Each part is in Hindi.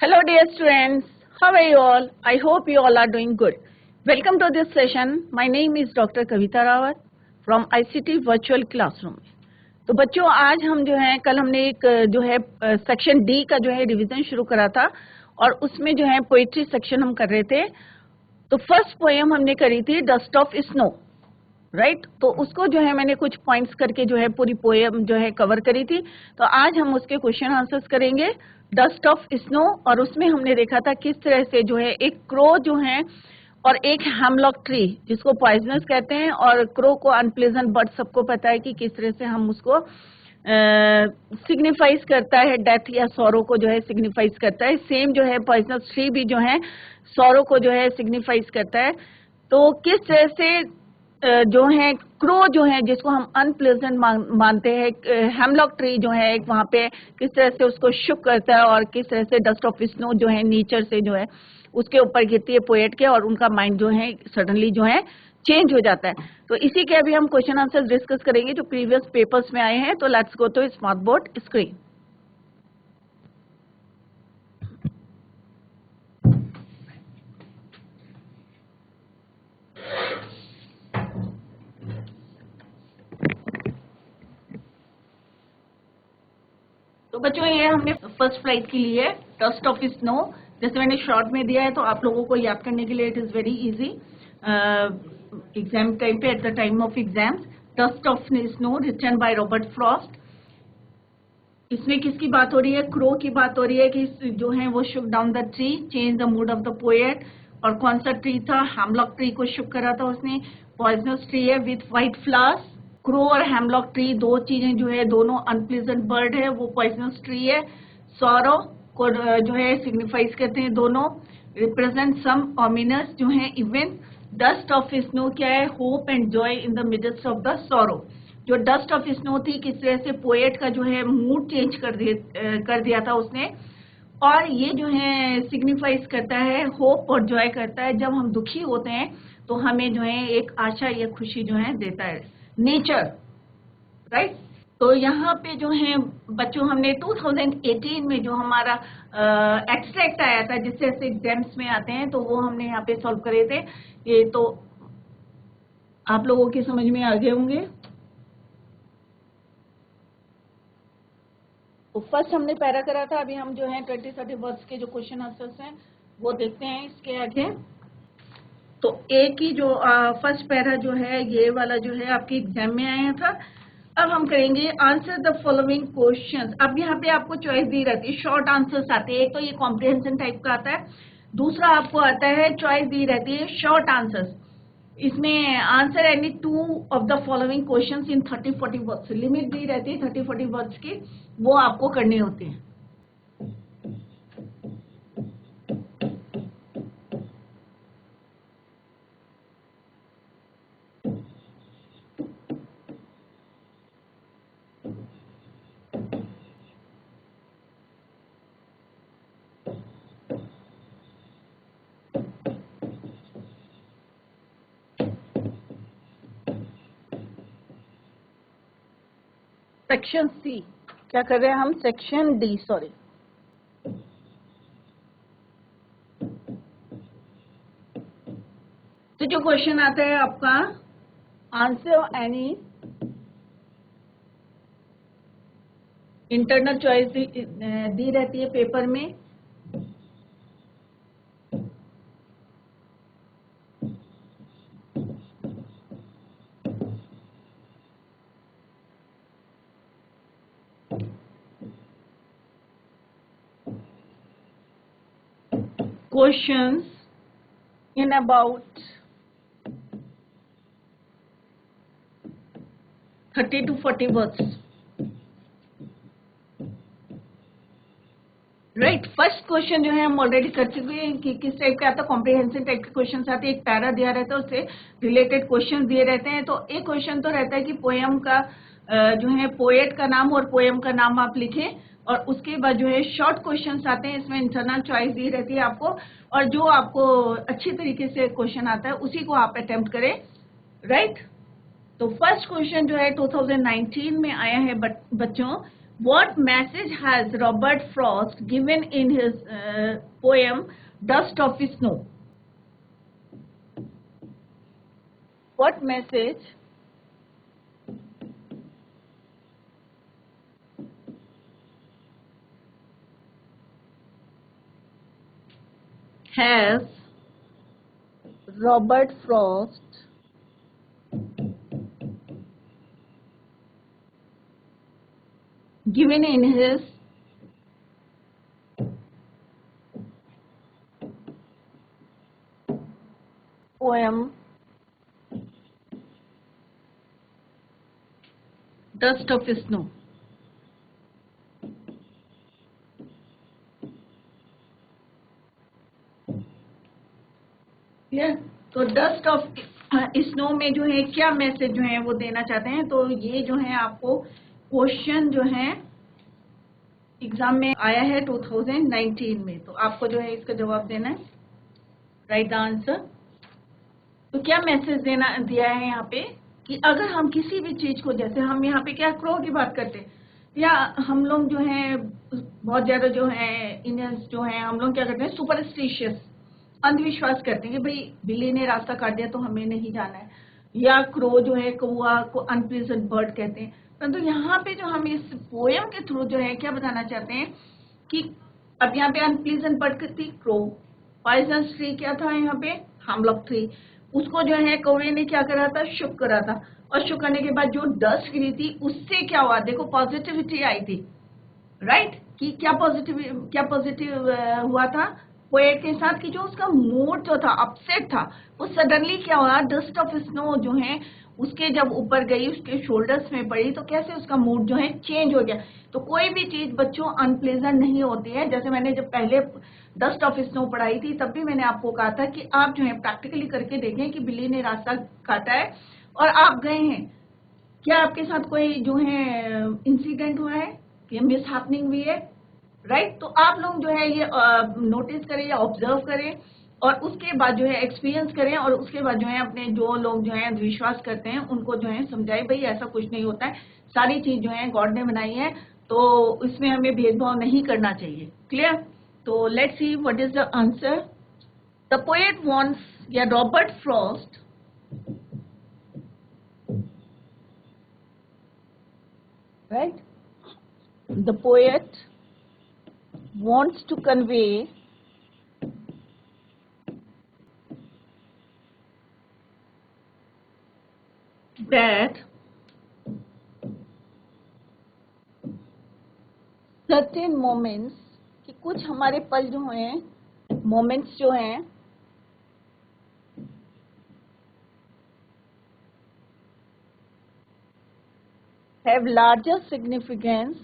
Hello dear students, how are you all? I hope you all are doing good. Welcome to this session. My name is Dr. Kavita Rawat from ICT Virtual Classroom. तो बच्चों आज हम जो है कल हमने एक जो है सेक्शन डी का जो है रिवीजन शुरू करा था और उसमें जो है पोइट्री सेक्शन हम कर रहे थे। तो फर्स्ट पोएम हमने करी थी डस्ट ऑफ स्नो, राइट तो उसको जो है मैंने कुछ पॉइंट्स करके जो है पूरी पोएम जो है कवर करी थी। तो आज हम उसके क्वेश्चन आंसर्स करेंगे डस्ट ऑफ स्नो, और उसमें हमने देखा था किस तरह से जो है एक क्रो जो है और एक हेमलॉक ट्री जिसको पॉइजनस कहते हैं, और क्रो को अनप्लेजेंट बर्ड सबको पता है कि किस तरह से हम उसको सिग्निफाइज करता है, डेथ या सौरो को जो है सिग्निफाइज करता है। सेम जो है पॉइजनस ट्री भी जो है सौरो को जो है सिग्निफाइज करता है। तो किस तरह से जो है क्रो जो है जिसको हम अनप्लेजेंट मानते हैं, हेमलॉक ट्री जो है एक वहाँ पे किस तरह से उसको शुक करता है, और किस तरह से डस्ट ऑफ स्नो जो है नेचर से जो है उसके ऊपर गिरती है पोएट के, और उनका माइंड जो है सडनली जो है चेंज हो जाता है। तो इसी के अभी हम क्वेश्चन आंसर डिस्कस करेंगे जो प्रीवियस पेपर्स में आए हैं। तो let's go to smart board screen. तो बच्चों ये हमने फर्स्ट फ्लाइट के लिए डस्ट ऑफ स्नो, जैसे मैंने शॉर्ट में दिया है तो आप लोगों को याद करने के लिए it is very easy. Exam time पे at the time of exams, dust of snow written by Robert Frost. इसमें किसकी बात हो रही है? क्रो की बात हो रही है कि जो है वो शुक down the tree, change the mood off the poet. और कौन सा ट्री था? हेमलॉक ट्री को शुक करा था उसने। पॉइजनस ट्री है विथ व्हाइट फ्लावर्स। क्रो और हेमलॉक ट्री दो चीजें जो है दोनों अनप्लीजेंट बर्ड है, वो पॉइजनस ट्री है। सॉरो को जो है सिग्निफाइज करते हैं दोनों, रिप्रेजेंट सम ऑमिनस जो है इवेंट। डस्ट ऑफ स्नो क्या है? Hope and joy in the midst of the sorrow. जो डस्ट ऑफ स्नो थी किस तरह से पोएट का जो है मूड चेंज कर दिया था उसने, और ये जो है सिग्निफाइज करता है होप और जॉय करता है। जब हम दुखी होते हैं तो हमें जो है एक आशा या खुशी जो है देता है नेचर, राइट। तो यहाँ पे जो है बच्चों हमने 2018 में जो हमारा एक्सट्रैक्ट आया था जिससे ऐसे एग्जाम्स में आते हैं, तो वो हमने यहाँ पे सॉल्व करे थे। ये तो आप लोगों की समझ में आ गए होंगे। तो फर्स्ट हमने पैरा करा था, अभी हम जो है 20-30 वर्ड्स के जो क्वेश्चन आंसर्स हैं वो देखते हैं इसके आगे। तो एक ही जो फर्स्ट पैरा जो है ये वाला जो है आपके एग्जाम में आया था। अब हम करेंगे आंसर द फॉलोइंग क्वेश्चंस। अब यहाँ पे आपको चॉइस दी रहती है, शॉर्ट आंसर्स आते हैं। एक तो ये कॉम्प्रिहेंशन टाइप का आता है, दूसरा आपको आता है चॉइस दी रहती है शॉर्ट आंसर्स। इसमें answer any 2 of the following questions in 30-40 words, limit दी रहती है 30-40 वर्ड्स की, वो आपको करनी होती है। सेक्शन सी क्या कर रहे हैं हम? Section D, sorry. तो जो क्वेश्चन आता है आपका आंसर एनी इंटरनल चॉइस दी रहती है पेपर में। Questions in about 30 to 40 words, right. First question जो है हम ऑलरेडी कर चुके हैं कि किस टाइप का आता है, कॉम्प्रिहेंसिव टाइप के क्वेश्चन आते हैं। एक पैरा दिया रहता है, उससे रिलेटेड क्वेश्चन दिए रहते हैं। तो एक क्वेश्चन तो रहता है कि पोएम का जो है पोएट का नाम और पोएम का नाम आप लिखें, और उसके बाद जो है शॉर्ट क्वेश्चंस आते हैं, इसमें इंटरनल चॉइस दी रहती है आपको, और जो आपको अच्छी तरीके से क्वेश्चन आता है उसी को आप अटेम्प्ट करें, राइट। तो फर्स्ट क्वेश्चन जो है 2019 में आया है बच्चों, What message has Robert Frost given in his poem Dust of Snow? What message has Robert Frost given in his poem Dust of Snow? तो डस्ट ऑफ स्नो में जो है क्या मैसेज जो है वो देना चाहते हैं, तो ये जो है आपको क्वेश्चन जो है एग्जाम में आया है 2019 में, तो आपको जो है इसका जवाब देना है, राइट द आंसर। तो क्या मैसेज दिया है यहाँ पे कि अगर हम किसी भी चीज को, जैसे हम यहाँ पे क्या क्रो की बात करते हैं, या हम लोग जो है बहुत ज्यादा जो है इंडियंस जो है हम लोग क्या करते हैं, सुपरस्टिशियस, अंधविश्वास करते हैं कि भाई बिल्ली ने रास्ता काट दिया तो हमें नहीं जाना है, या क्रो जो है कौवा को अनप्लीजेंट बर्ड कहते हैं। परंतु यहाँ पे जो हम इस पोयम के थ्रू जो है क्या बताना चाहते हैं कि अब यहाँ पे अनप्लीजेंट बर्ड थी क्रो, पॉइजनस ट्री क्या था यहाँ पे, हेमलॉक ट्री, उसको जो है कौवे ने क्या करा था, शुक करा था, और शुक करने के बाद जो डस्ट गिरी थी उससे क्या हुआ, देखो पॉजिटिविटी आई थी, राइट, कि क्या पॉजिटिव हुआ था पोएट के साथ, कि जो उसका मूड जो था अपसेट था, वो सडनली क्या हुआ, डस्ट ऑफ स्नो जो है उसके जब ऊपर गई, उसके शोल्डर्स में पड़ी, तो कैसे उसका मूड जो है चेंज हो गया। तो कोई भी चीज बच्चों अनप्लेजेंट नहीं होती है। जैसे मैंने जब पहले डस्ट ऑफ स्नो पढ़ाई थी तब भी मैंने आपको कहा था कि आप जो है प्रैक्टिकली करके देखें कि बिल्ली ने रास्ता काटा है और आप गए हैं, क्या आपके साथ कोई जो है इंसिडेंट हुआ है, ये मिस हैपनिंग हुई है, राइट। तो आप लोग जो है ये नोटिस करें या ऑब्जर्व करें और उसके बाद जो है एक्सपीरियंस करें, और उसके बाद जो है अपने जो लोग जो है विश्वास करते हैं उनको जो है समझाए भाई ऐसा कुछ नहीं होता है, सारी चीज जो है गॉड ने बनाई है, तो इसमें हमें भेदभाव नहीं करना चाहिए। क्लियर? तो let's see what is the answer. The poet wants, या Robert Frost right, the poet wants to convey that certain moments, कि कुछ हमारे पल जो हैं, मोमेंट्स जो हैं, have larger significance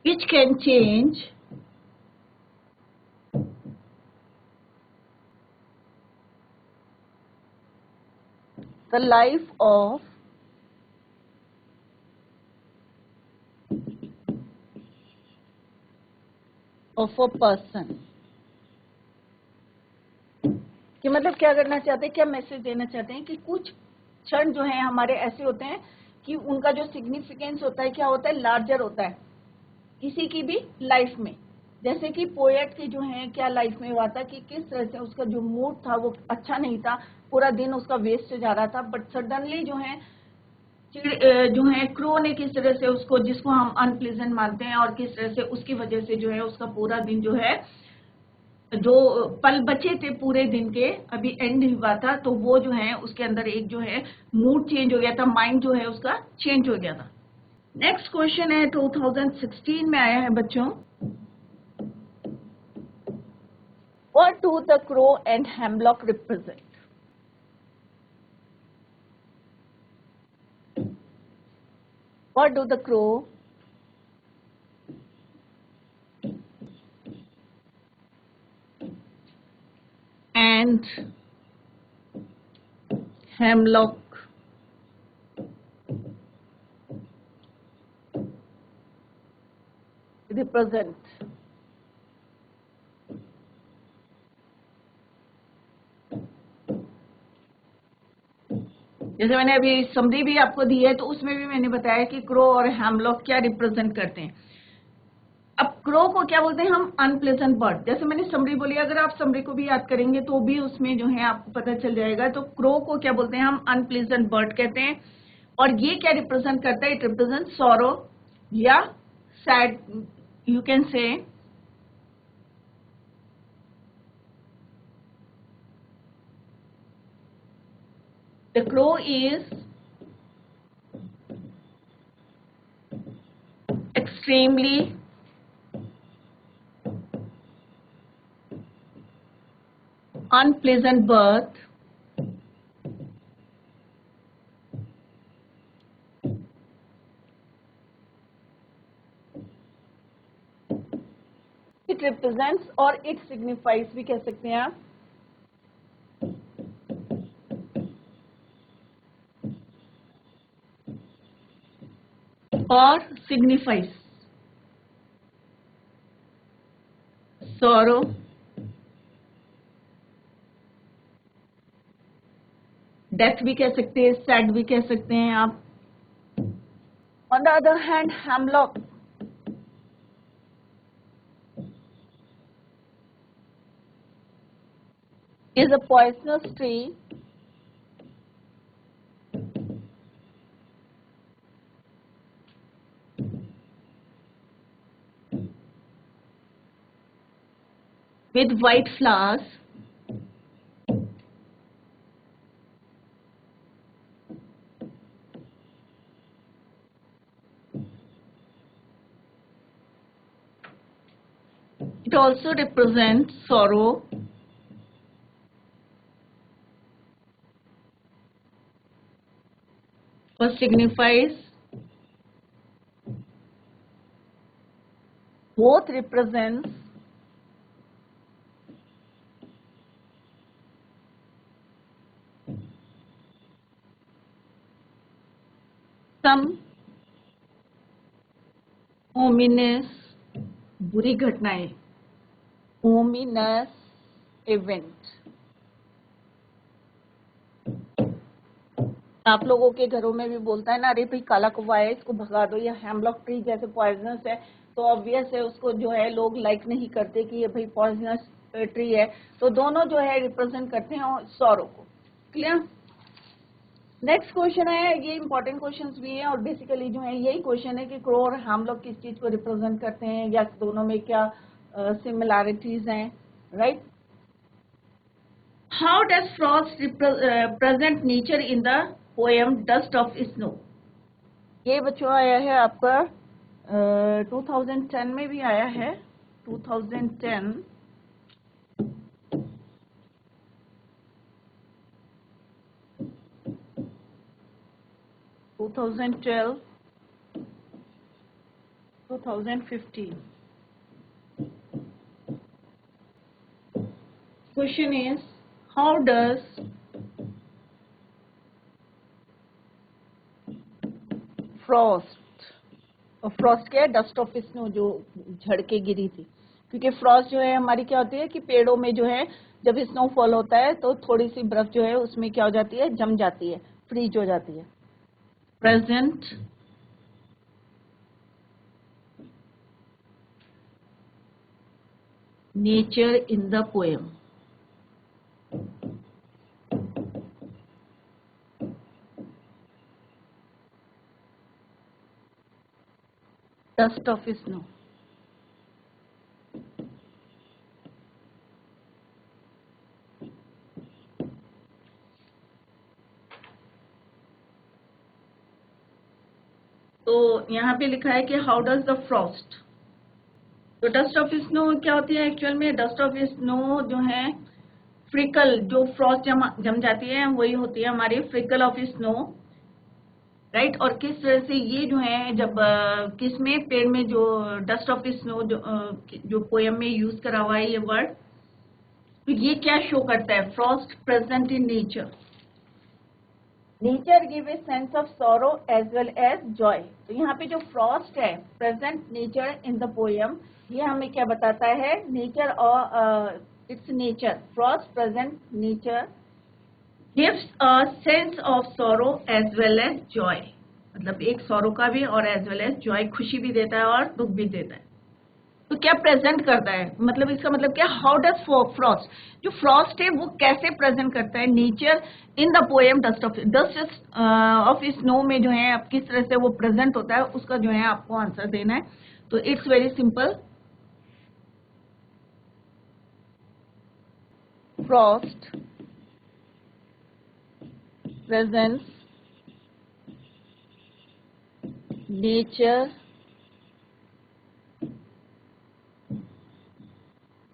which can change the life of a person। कि मतलब क्या करना चाहते हैं, क्या मैसेज देना चाहते हैं कि कुछ क्षण जो है हमारे ऐसे होते हैं कि उनका जो सिग्निफिकेंस होता है क्या होता है, लार्जर होता है किसी की भी लाइफ में। जैसे कि पोएट की जो है क्या लाइफ में हुआ था कि किस तरह से उसका जो मूड था वो अच्छा नहीं था, पूरा दिन उसका वेस्ट जा रहा था, बट सडनली जो है जो है क्रो ने किस तरह से उसको, जिसको हम अनप्लीजेंट मानते हैं, और किस तरह से उसकी वजह से जो है उसका पूरा दिन जो है, जो पल बचे थे पूरे दिन के अभी एंड हुआ था, तो वो जो है उसके अंदर एक जो है मूड चेंज हो गया था, माइंड जो है उसका चेंज हो गया था। नेक्स्ट क्वेश्चन है 2016 में आया है बच्चों। What do the crow and hemlock represent? What do the crow and hemlock represent, जैसे मैंने अभी समरी भी आपको दी है, तो उसमें भी मैंने बताया कि क्रो और हैमलॉक क्या रिप्रेजेंट करते हैं। अब क्रो को क्या बोलते हैं हम? Unpleasant bird. जैसे मैंने समरी बोली, अगर आप समरी को भी याद करेंगे तो भी उसमें जो है आपको पता चल जाएगा। तो क्रो को क्या बोलते हैं हम? अनप्लेजेंट बर्ड कहते हैं। और ये क्या रिप्रेजेंट करता है? इट रिप्रेजेंट सॉरो या sad, you can say. The crow is extremely unpleasant bird. It represents or it signifies भी कह सकते हैं आप, or signifies sorrow, डेथ भी कह सकते हैं, सैड भी कह सकते हैं आप। On the other hand hemlock is a poisonous tree with white flowers it also represents sorrow, or signifies, both represents some ominous, बुरी घटनाएं, ominous event। आप लोगों के घरों में भी बोलता है ना, अरे भाई काला कौवा है, इसको भगा दो, या हेमलॉक ट्री जैसे पॉइजनस है, तो ऑब्वियस है उसको जो है लोग लाइक नहीं करते कि ये भाई पॉइजनस ट्री है। तो दोनों जो है रिप्रेजेंट करते हैं सॉरो को। क्लियर? नेक्स्ट क्वेश्चन है, ये इंपॉर्टेंट क्वेश्चंस भी हैं और बेसिकली जो है यही क्वेश्चन है कि क्रो और हैमलॉक किस चीज को रिप्रेजेंट करते हैं, या दोनों में क्या सिमिलैरिटीज हैं, right? How does Frost present nature in the poem dust of snow? ये बच्चों आया है आपका 2010 में भी आया है, 2010, 2012, 2015. Question is, how does Frost, और फ्रॉस्ट क्या है? डस्ट ऑफ स्नो, जो झड़ के गिरी थी। क्योंकि फ्रॉस्ट जो है हमारी क्या होती है कि पेड़ों में जो है जब स्नोफॉल होता है तो थोड़ी सी बर्फ जो है उसमें क्या हो जाती है? जम जाती है, फ्रीज हो जाती है। Present nature in the poem. Dust of snow. तो यहाँ पे लिखा है कि हाउ डज द फ्रॉस्ट, तो डस्ट ऑफ स्नो क्या होती है एक्चुअल में? डस्ट ऑफ स्नो जो है फ्रिकल, जो फ्रॉस्ट जम जाती है वही होती है हमारी फ्रिकल ऑफ स्नो, राइट? और किस तरह से ये जो है जब किस में पेड़ में जो डस्ट ऑफ स्नो जो पोएम में यूज करा हुआ है ये वर्ड, तो ये क्या शो करता है? Frost present in nature. Nature give a sense of sorrow as well as joy. तो यहाँ पे जो फ्रॉस्ट है, present nature in the poem, ये हमें क्या बताता है? नेचर और it's nature, frost present nature gives a sense of sorrow as well as joy. मतलब एक सॉरो का भी और एज वेल एज जॉय, खुशी भी देता है और दुख भी देता है। तो क्या प्रेजेंट करता है? मतलब इसका मतलब क्या? हाउ डज फ्रॉस्ट, जो फ्रॉस्ट है वो कैसे प्रेजेंट करता है nature in the poem dust of snow में जो है आप किस तरह से वो प्रेजेंट होता है, उसका जो है आपको आंसर देना है। तो it's very simple. Frost presents nature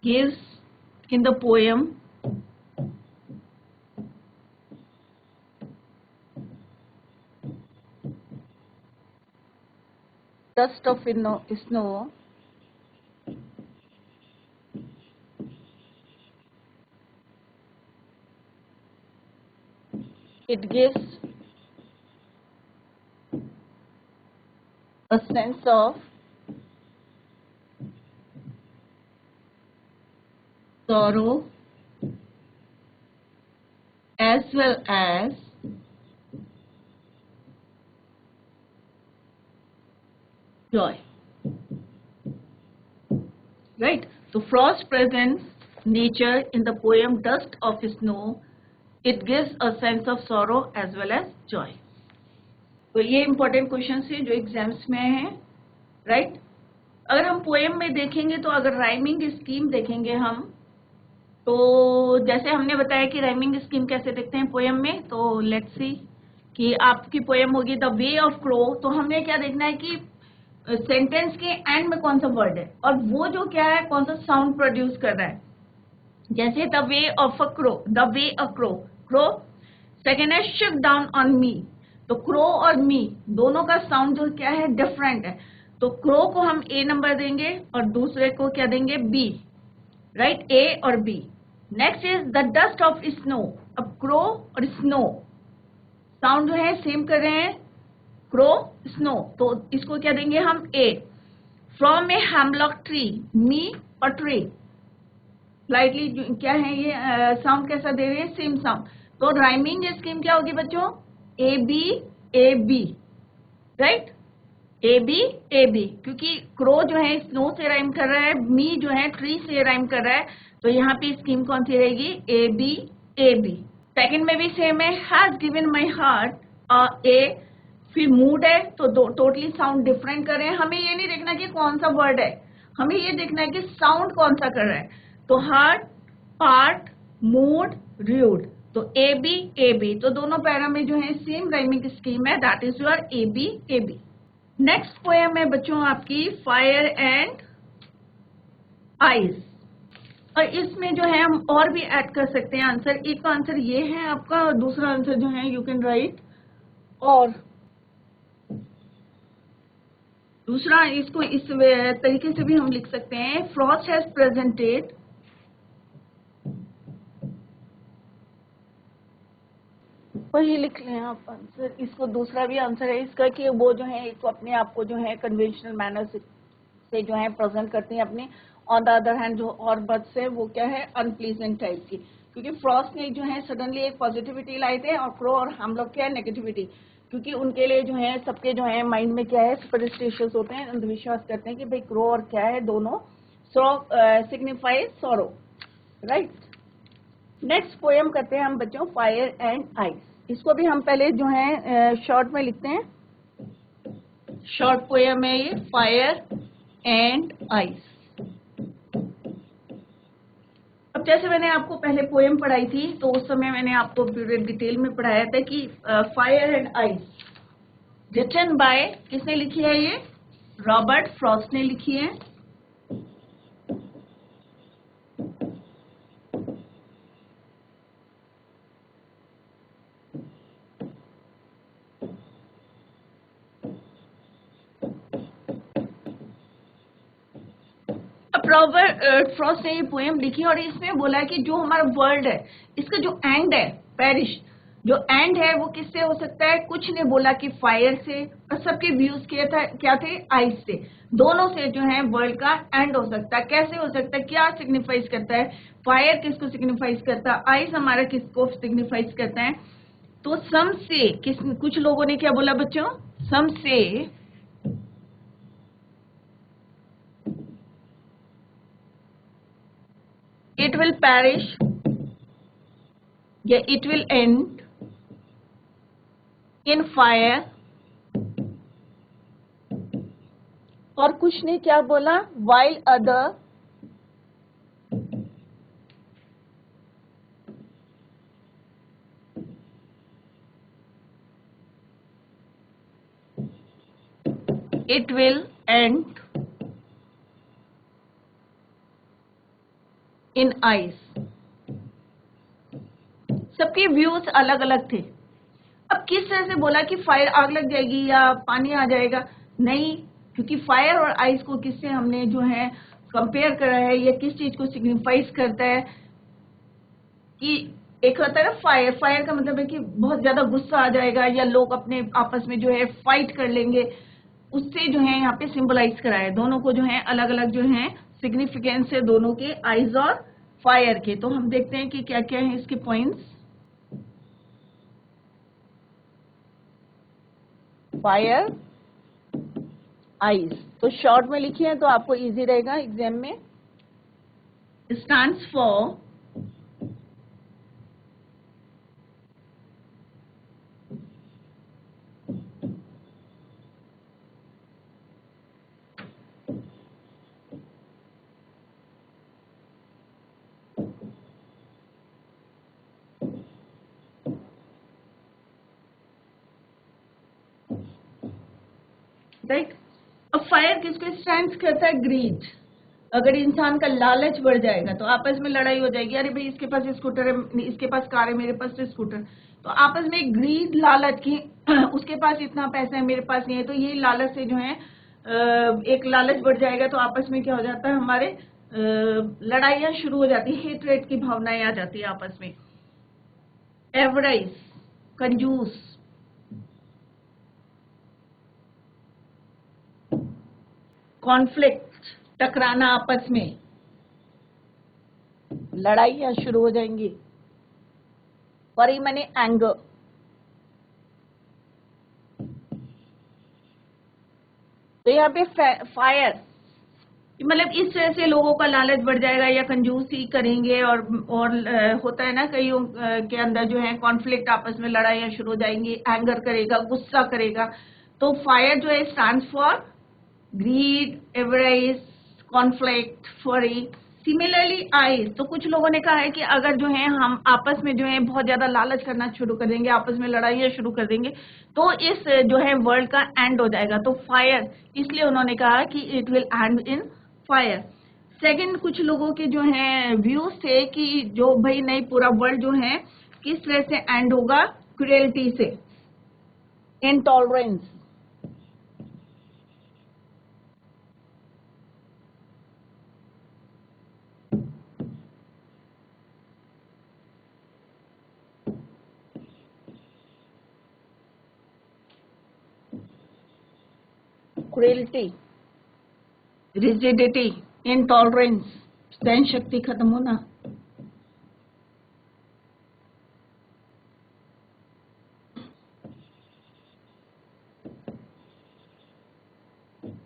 gives in the poem dust of snow it gives a sense of sorrow as well as joy, right? So frost presents nature in the poem dust of snow, it gives a sense of sorrow as well as joy. तो ये इंपॉर्टेंट क्वेश्चन है जो एग्जाम्स में है, राइट? अगर हम पोएम में देखेंगे तो अगर राइमिंग स्कीम देखेंगे हम, तो जैसे हमने बताया कि राइमिंग स्कीम कैसे देखते हैं पोएम में, तो लेट्स सी कि आपकी पोएम होगी द वे ऑफ क्रो, तो हमने क्या देखना है कि सेंटेंस के एंड में कौन सा वर्ड है और वो जो क्या है कौन सा साउंड प्रोड्यूस कर रहा है। जैसे the way of a crow, the way a crow, crow. Second है शिफ्ट डाउन ऑन मी, तो क्रो और मी दोनों का साउंड जो क्या है डिफरेंट है, तो क्रो को हम ए नंबर देंगे और दूसरे को क्या देंगे? B, right? ए और B. Next is the dust of snow, अब क्रो और स्नो साउंड जो है सेम कर रहे हैं, क्रो स्नो, तो इसको क्या देंगे हम? ए। फ्रॉम ए हेमलॉक ट्री, मी और ट्री, स्लाइटली क्या है ये साउंड कैसा दे रहे हैं? Same sound. तो राइमिंग स्कीम क्या होगी बच्चों? A B, right? A B, क्योंकि क्रो जो है स्नो से राइम कर रहा है, मी जो है ट्री से राइम कर रहा है, तो यहाँ पे स्कीम कौन सी रहेगी? A B. सेकंड में भी सेम है, हैज गिवन माई हार्ट ए, फिर मूड है, तो टोटली साउंड डिफरेंट कर रहे हैं। हमें ये नहीं देखना कि कौन सा वर्ड है, हमें ये देखना है कि साउंड कौन सा कर रहा है। तो हार्ट, पार्ट, मूड, रूड, तो ए बी, तो दोनों पैरा में जो है सेम राइमिंग स्कीम है, that is your A B. Next poem है बच्चों आपकी फायर एंड आइज, और इसमें जो है हम और भी ऐड कर सकते हैं आंसर। एक आंसर ये है आपका और दूसरा आंसर जो है यू कैन राइट, और दूसरा इसको इस तरीके से भी हम लिख सकते हैं, फ्रॉस्ट हैज प्रेजेंटेड वही लिख लें आप आंसर। इसको दूसरा भी आंसर है इसका कि वो जो है इसको अपने आप को जो है कन्वेंशनल मैनर से जो है प्रेजेंट करती हैं अपने। ऑन द अदर हैंड जो और बर्ड्स है वो क्या है? अनप्लीजेंट टाइप की, क्योंकि फ्रॉस्ट ने जो है सडनली एक पॉजिटिविटी लाए थे और क्रो और हम लोग क्या है? नेगेटिविटी, क्योंकि उनके लिए जो है सबके जो है माइंड में क्या है? सुपरस्टिशियस होते हैं, अंधविश्वास करते हैं कि भाई क्रो और क्या है दोनों signify sorrow, right? Next poem करते हैं हम बच्चों फायर एंड आइस। इसको भी हम पहले जो है शॉर्ट में लिखते हैं, शॉर्ट पोएम है ये फायर एंड आइस। अब जैसे मैंने आपको पहले पोएम पढ़ाई थी तो उस समय मैंने आपको पूरे डिटेल में पढ़ाया था कि fire and ice written by, किसने लिखी है ये? रॉबर्ट फ्रॉस्ट ने लिखी है। रॉबर्ट फ्रॉस्ट ने ये पोएम लिखी और इसमें बोला है कि जो हमारा वर्ल्ड है इसका जो एंड है पेरिश, जो एंड है वो किससे हो सकता है, कुछ ने बोला कि फायर से, और सबके व्यूज क्या थे, आइस से। दोनों से जो है वर्ल्ड का एंड हो सकता है। कैसे हो सकता है, क्या सिग्निफाइज करता है, फायर किसको सिग्निफाइज करता है, आइस हमारा किसको सिग्निफाइज करता है। तो सम से कुछ लोगों ने क्या बोला बच्चों, सम से इट विल पैरिश या it will end in fire, और कुछ ने क्या बोला, while other it will end in ice. सबके व्यूज अलग अलग थे। अब किस तरह से बोला कि फायर आग लग जाएगी या पानी आ जाएगा, नहीं, क्योंकि फायर और आइस को किससे हमने जो है कंपेयर करा है, या किस चीज को सिग्निफाइज करता है कि एक होता है ना फायर, फायर का मतलब है कि बहुत ज्यादा गुस्सा आ जाएगा या लोग अपने आपस में जो है फाइट कर लेंगे, उससे जो है यहाँ पे सिंबलाइज करा है। दोनों को जो है अलग अलग जो है सिग्निफिकेंस है दोनों के, आइज और फायर के। तो हम देखते हैं कि क्या क्या है इसके पॉइंट्स। फायर, आइस, तो शॉर्ट में लिखिए तो आपको इजी रहेगा एग्जाम में। Stands for right. अब फायर किसको स्टैंड करता है, ग्रीड। अगर इंसान का लालच बढ़ जाएगा तो आपस में लड़ाई हो जाएगी, अरे भाई इसके पास स्कूटर है, इसके पास कार है, मेरे पास तो स्कूटर, तो आपस में ग्रीड, लालच की उसके पास इतना पैसा है, मेरे पास नहीं है, तो ये लालच से जो है एक लालच बढ़ जाएगा, तो आपस में क्या हो जाता है, हमारे लड़ाइयां शुरू हो जाती है, हेट की भावनाएं आ जाती है आपस में। एवराइज, कंजूस, कॉन्फ्लिक्ट, टकराना आपस में, लड़ाइयां शुरू हो जाएंगी। फरी मैंने एंगर, तो यहाँ पे फायर मतलब इस तरह से लोगों का लालच बढ़ जाएगा या कंजूसी करेंगे, और होता है ना कईयों के अंदर जो है कॉन्फ्लिक्ट, आपस में लड़ाइयां शुरू हो जाएंगी, एंगर करेगा, गुस्सा करेगा। तो फायर जो है stands for greed, avarice, conflict, fury. Similarly ice, तो कुछ लोगों ने कहा है कि अगर जो है हम आपस में जो है बहुत ज्यादा लालच करना शुरू कर देंगे, आपस में लड़ाइयां शुरू कर देंगे, तो इस जो है वर्ल्ड का एंड हो जाएगा। तो फायर, इसलिए उन्होंने कहा कि it will end in fire. Second, कुछ लोगों के जो है व्यूज थे कि जो भाई नहीं, पूरा वर्ल्ड जो है किस तरह से एंड होगा, क्रुएल्टी से, इनटॉलरेंस, क्रुएल्टी, रिजिडिटी, इनटॉलरेंस, सहन शक्ति खत्म होना,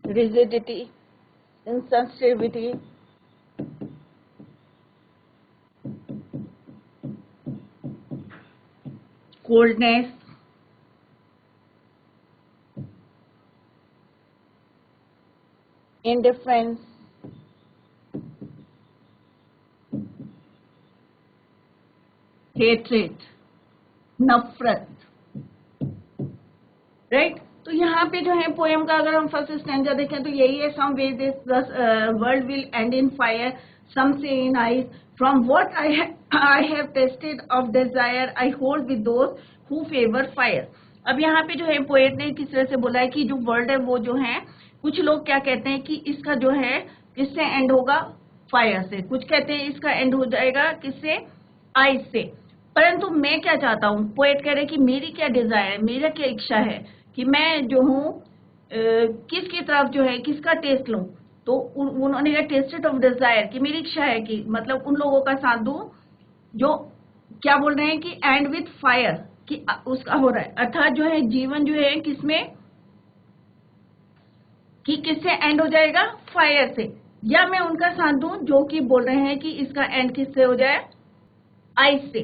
rigidity, insensitivity, coldness, indifference, hatred, नफरत, राइट। तो यहाँ पे जो है पोएम का अगर हम फर्स्ट स्टैंजा देखें तो यही है, some way this world will end in fire, some say in ice, from what I have tasted of desire I hold with those who favour fire. अब यहाँ पे जो है पोएट ने किस तरह से बोला है कि जो वर्ल्ड है वो जो है, कुछ लोग क्या कहते हैं कि इसका जो है किससे एंड होगा, फायर से, कुछ कहते हैं इसका एंड हो जाएगा किससे, आइस से। परंतु मैं क्या चाहता हूँ, पोएट कह रहे कि मेरी क्या डिजायर है, मेरा क्या इच्छा है कि मैं जो हूँ किसकी तरफ जो है, किसका टेस्ट लूं। तो उन्होंने कहा टेस्टेड ऑफ डिजायर, कि मेरी इच्छा है कि मतलब उन लोगों का साथ दूं जो क्या बोल रहे हैं कि एंड विथ फायर, कि उसका हो रहा है, अर्थात जो है जीवन जो है किसमें, कि किससे एंड हो जाएगा, फायर से। या मैं उनका साथ दूं जो कि बोल रहे हैं कि इसका एंड किससे हो जाए, आइस से,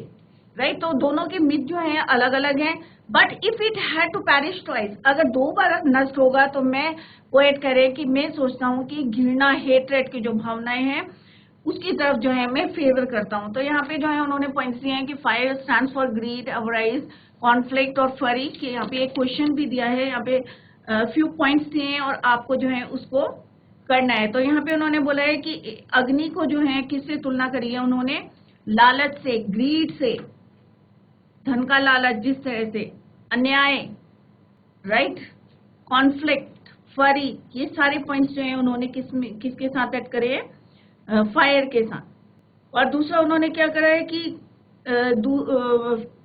राइट। तो दोनों के मिथ जो है अलग अलग हैं। But if it had to perish twice, अगर 2 बार नष्ट होगा, तो मैं पोएट करे कि मैं सोचता हूँ कि घृणा, हेट्रेट की जो भावनाएं हैं उसकी तरफ जो है मैं फेवर करता हूँ। तो यहाँ पे जो है उन्होंने पॉइंट्स दिए हैं कि fire stands for greed, avarice, conflict और फरी। कि यहाँ पे एक क्वेश्चन भी दिया है, यहाँ पे फ्यू पॉइंट्स दिए हैं और आपको जो है उसको करना है। तो यहाँ पे उन्होंने बोला है कि अग्नि को जो है किससे तुलना करी है उन्होंने, लालच से, ग्रीड से, धन का लालच जिस तरह से, अन्याय, राइट, कॉन्फ्लिक्ट, फरी, ये सारे पॉइंट्स जो है उन्होंने किसके साथ ऐड करे हैं, फायर के साथ। और दूसरा उन्होंने क्या करा है कि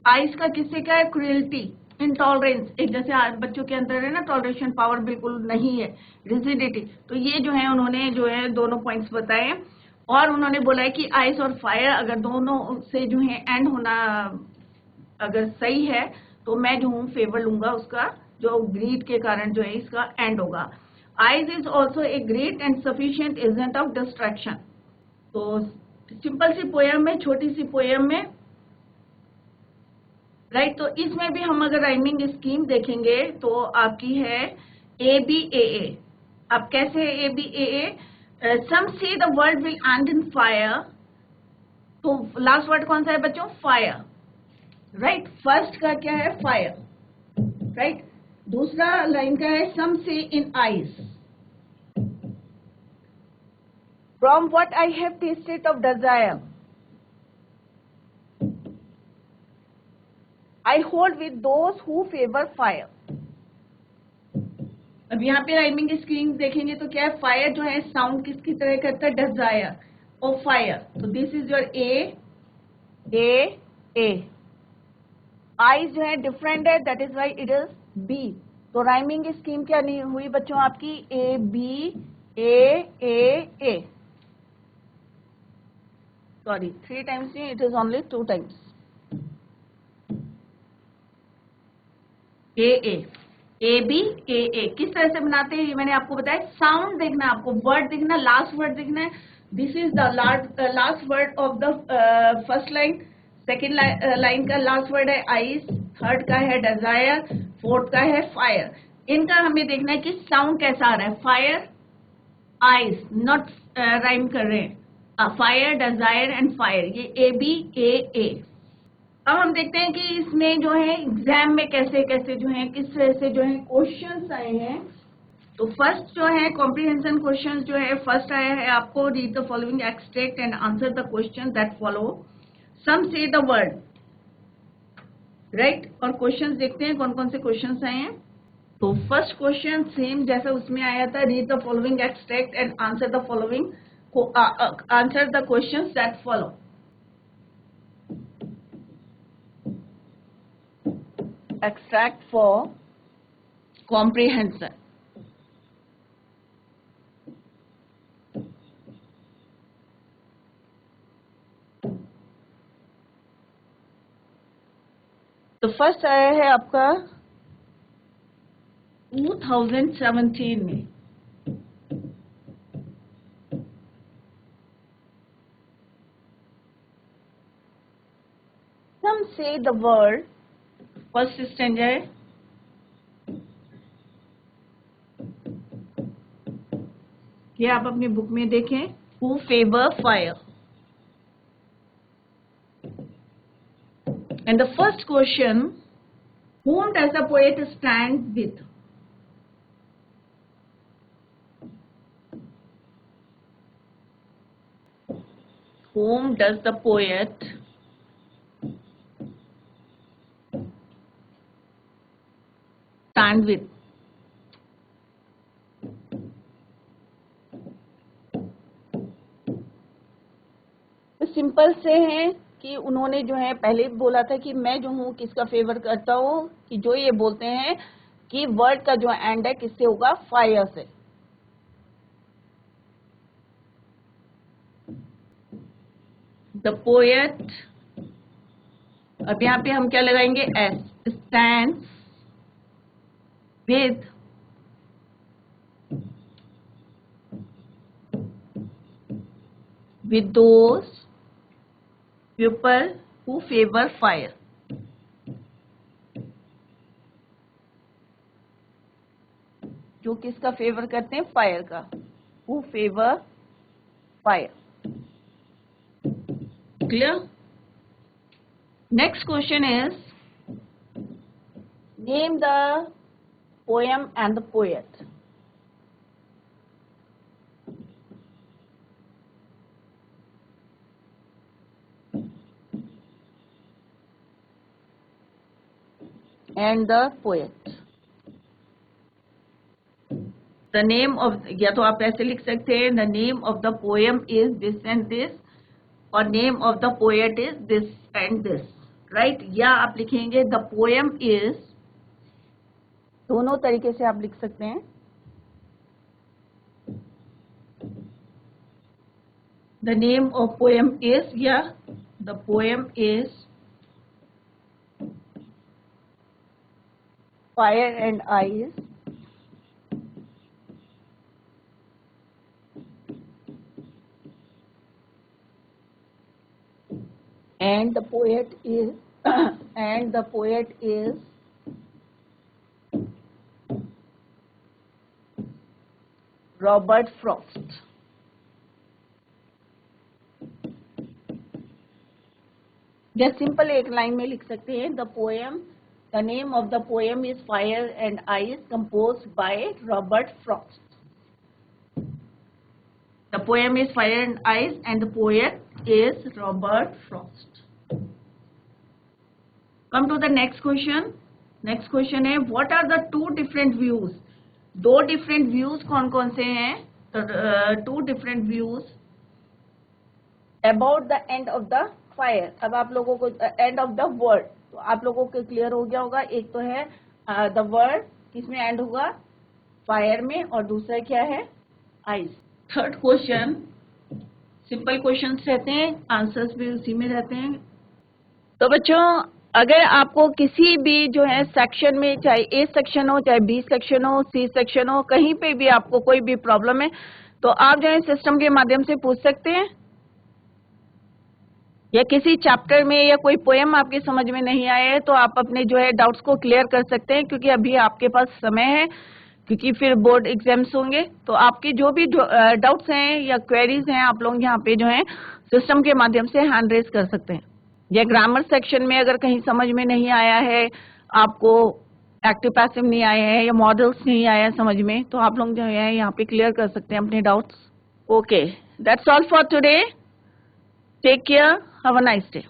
आइस का किससे क्या है, क्रुएल्टी, इंटॉलरेंस, एक जैसे बच्चों के अंदर है ना टॉलरेशन पावर बिल्कुल नहीं है, रिजिडिटी। तो ये जो है उन्होंने जो है दोनों पॉइंट्स बताए। और उन्होंने बोला है कि आइस और फायर अगर दोनों से जो है एंड होना अगर सही है, तो मैं जो हूँ फेवर लूंगा उसका, जो ग्रीड के कारण जो है इसका एंड होगा। Ice is also a great and sufficient agent of distraction. तो सिंपल सी पोयम है, छोटी सी पोयम में, राइट। तो इसमें भी हम अगर राइमिंग स्कीम देखेंगे तो आपकी है ए बी ए ए। अब कैसे है ए B A A, some say the world will end in fire. तो लास्ट वर्ड कौन सा है बच्चों, फायर, राइट। फर्स्ट का क्या है, फायर, राइट। दूसरा लाइन का है some say in ice, from what I have tasted of desire I hold with those who favor fire। अब यहाँ पे राइमिंग स्कीम देखेंगे तो क्या है, फायर जो है साउंड किसकी तरह करता है, डिजायर और फायर। तो this is your A. Ice जो है डिफरेंट है, that is why it is B. तो राइमिंग स्कीम क्या नहीं हुई बच्चों आपकी, A B A. Sorry 3 times नहीं, it is only 2 times, A B A. किस तरह से बनाते हैं ये मैंने आपको बताया, साउंड देखना है आपको, वर्ड देखना, लास्ट वर्ड देखना है। This is the last word of the first line, second line का लास्ट वर्ड है आइस, थर्ड का है डिजायर, फोर्थ का है फायर। इनका हमें देखना है कि साउंड कैसा आ रहा है, फायर आइस, नॉट राइम कर रहे हैं, फायर डिजायर एंड फायर, ये ए बी ए। अब हम देखते हैं कि इसमें जो है एग्जाम में कैसे कैसे जो है किस तरह से जो है क्वेश्चंस आए हैं। तो फर्स्ट जो है कॉम्प्रिहेंशन क्वेश्चंस जो है फर्स्ट आया है आपको, read the following extract and answer the question that follow, some say the word, right. और क्वेश्चंस देखते हैं कौन कौन से क्वेश्चंस आए हैं। तो फर्स्ट क्वेश्चन सेम जैसा उसमें आया था, read the following extract and answer the following, answer the questions that follow. Extract for comprehension. तो फर्स्ट आया है आपका 2017 में, some say the word, first stanza है, ये आप अपनी बुक में देखें, who favor fire, and the first question, whom does the poet stand with? Whom does the poet stand with? तो सिंपल से है कि उन्होंने जो है पहले बोला था कि मैं जो हूँ किसका फेवर करता हूँ, कि जो ये बोलते हैं कि वर्ड का जो एंड है किससे होगा, फायर से। द पोएट, अब यहाँ पे हम क्या लगाएंगे, S, stands with those people who favor fire. जो किसका फेवर करते हैं, फायर का, who favor fire. Clear? Next question is, name the poem and the poet. And the poet. The name of, या तो आप ऐसे लिख सकते हैं, the name of the poem is this and this, और name of the poet is this and this, right? या आप लिखेंगे the poem is, दोनों तरीके से आप लिख सकते हैं। The name of poem is, या the poem is Fire and Ice, and the poet is and the poet is Robert Frost. या सिंपल एक लाइन में लिख सकते हैं, the poem, the name of the poem is Fire and Ice, composed by Robert Frost. The poem is Fire and Ice and the poet is Robert Frost. Come to the next question. Next question है, what are the two different views? दो different views कौन कौन से हैं? Two different views about the end of the fire. अब आप लोगों को end of the word, तो आप लोगों को क्लियर हो गया होगा। एक तो है the word, किसमें end होगा, फायर में, और दूसरा क्या है, ice. Third question simple questions रहते हैं, आंसर्स भी उसी में रहते हैं। तो बच्चों, अगर आपको किसी भी जो है सेक्शन में, चाहे ए सेक्शन हो, चाहे बी सेक्शन हो, सी सेक्शन हो, कहीं पे भी आपको कोई भी प्रॉब्लम है, तो आप जो है सिस्टम के माध्यम से पूछ सकते हैं। या किसी चैप्टर में या कोई पोएम आपके समझ में नहीं आया है, तो आप अपने जो है डाउट्स को क्लियर कर सकते हैं, क्योंकि अभी आपके पास समय है, क्योंकि फिर बोर्ड एग्जाम्स होंगे। तो आपके जो भी डाउट्स हैं या क्वेरीज हैं, आप लोग यहाँ पे जो है सिस्टम के माध्यम से हैंड रेज कर सकते हैं। या ग्रामर सेक्शन में अगर कहीं समझ में नहीं आया है, आपको एक्टिव पैसिव नहीं आया है या मॉडल्स नहीं आया समझ में, तो आप लोग जो है यहाँ पे क्लियर कर सकते हैं अपने doubts. Okay, that's all for today. Take care, have a nice day.